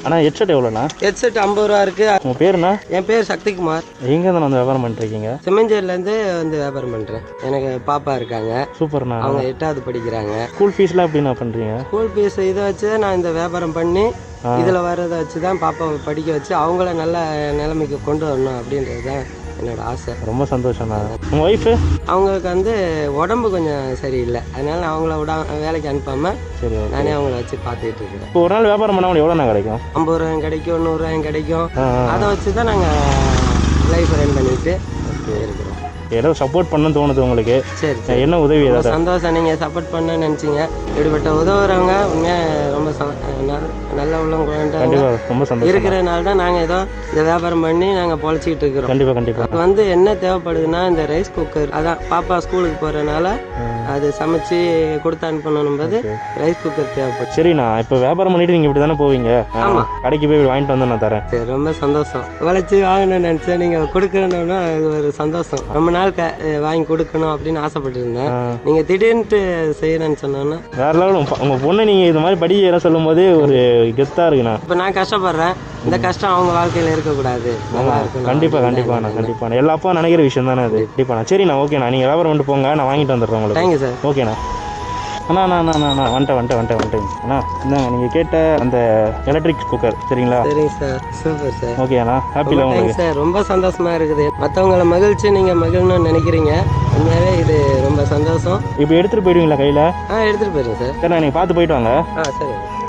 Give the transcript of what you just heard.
ஆனால் ஹெட்செட் எவ்வளோண்ணா? ஹெட்செட் 50 ரூபா இருக்கு. உங்கள் பேருண்ணா? என் பேர் சக்திகுமார். எங்கே தான் வந்து வியாபாரம் பண்ணிருக்கீங்க? சிமெஞ்சேரிலேருந்து வந்து வியாபாரம் பண்ணுறேன். எனக்கு பாப்பா இருக்காங்க. சூப்பர்ண்ணா. அவங்க 8வது படிக்கிறாங்க. ஸ்கூல் ஃபீஸ்லாம் எப்படிண்ணா பண்ணுறீங்க? ஸ்கூல் ஃபீஸ் இதை வச்சு நான் இந்த வியாபாரம் பண்ணி இதில் வர்றதை வச்சு தான் பாப்பாவை படிக்க வச்சு அவங்கள நல்ல நிலைமைக்கு கொண்டு வரணும் அப்படின்றது தான் என்னோட ஆசை. ரொம்ப சந்தோஷம்ண்ணா. உங்கள் ஒய்ஃபு? அவங்களுக்கு வந்து உடம்பு கொஞ்சம் சரியில்லை, அதனால அவங்கள வேலைக்கு அனுப்பாமல் சரி, நானே அவங்கள வச்சு பார்த்துக்கிட்டு இருக்கிறேன். இப்போ ஒரு நாள் வியாபாரம் பண்ணால் எவ்வளோண்ணா கிடைக்கும்? 50 ரூபாயும் கிடைக்கும், 100 ரூபாயும் கிடைக்கும். அதை வச்சு தான் நாங்கள் லைஃப் ரன் பண்ணிட்டு இருக்கிறோம். ஏதோ சப்போர்ட் பண்ணணும்னு தோணுது உங்களுக்கு? சரி, என்ன உதவி? ஏதாவது சந்தோஷம். நீங்கள் சப்போர்ட் பண்ண நினச்சிங்க, இப்படிப்பட்ட உதவுறவங்க உண்மையாக ரொம்ப நல்ல உள்ளம் ரொம்ப சந்தோஷம் இருக்கிறதுனால தான் நாங்கள் ஏதோ இந்த வியாபாரம் பண்ணி நாங்கள் பொழைச்சிக்கிட்டு இருக்கிறோம். கண்டிப்பாக வந்து என்ன தேவைப்படுதுன்னா இந்த ரைஸ் குக்கர், அதான் பாப்பா ஸ்கூலுக்கு போகிறதுனால அது சமைச்சு கொடுத்து அனுப்பணும்போது ரைஸ் குக்கர் தேவைப்படும். சரிண்ணா. இப்போ வியாபாரம் பண்ணிட்டு நீங்கள் இப்படி தானே போவீங்க? ஆமாம், கடைக்கு போய் வாங்கிட்டு வந்து நான் தரேன். சரி, ரொம்ப சந்தோஷம். உழைச்சி வாங்கணும்னு நினச்சேன், நீங்கள் கொடுக்கணும்னா அது ஒரு சந்தோஷம். ரொம்ப நாள் வாங்கி கொடுக்கணும் அப்படின்னு ஆசைப்பட்டு இருந்தேன். நீங்கள் திடீர்னு செய்யணும்னு சொன்னோன்னா வேற லெவல். உங்கள் பொண்ணு நீங்கள் இது மாதிரி படிக்க சொல்லும் போதே ஒரு கெத்தாக இருக்குண்ணா. இப்போ நான் கஷ்டப்படுறேன், இந்த கஷ்டம் அவங்க வாழ்க்கையில் இருக்கக்கூடாது. நல்லா இருக்கும். கண்டிப்பாண்ணா. எல்லா அப்பா நினைக்கிற விஷயம் தானே அது. கண்டிப்பாண்ணா. சரிண்ணா, ஓகேண்ணா. நீங்கள் வியாபாரம் பண்ணிட்டு போங்க, நான் வாங்கிட்டு வந்துடுறேன் உங்களுக்கு. Thank you sir. ஓகேண்ணா. அண்ணா வந்துட்டேன். இந்தாங்க நீங்கள் கேட்ட அந்த எலக்ட்ரிக் குக்கர். சரிங்களா? சரிங்க சார், சூப்பர் சார். ஓகேண்ணா, ஹாப்பியில் உங்களுக்கு சார். ரொம்ப சந்தோஷமாக இருக்குது. மற்றவங்கள மகிழ்ச்சி நீங்கள் மகிழணும்னு நினைக்கிறீங்க, உண்மையாகவே இது ரொம்ப சந்தோஷம். இப்போ எடுத்துகிட்டு போயிடுவீங்களா கையில்? எடுத்துகிட்டு போயிடுங்க சார். சரிண்ணா, நீங்கள் பார்த்து போயிட்டு வாங்க. சரி.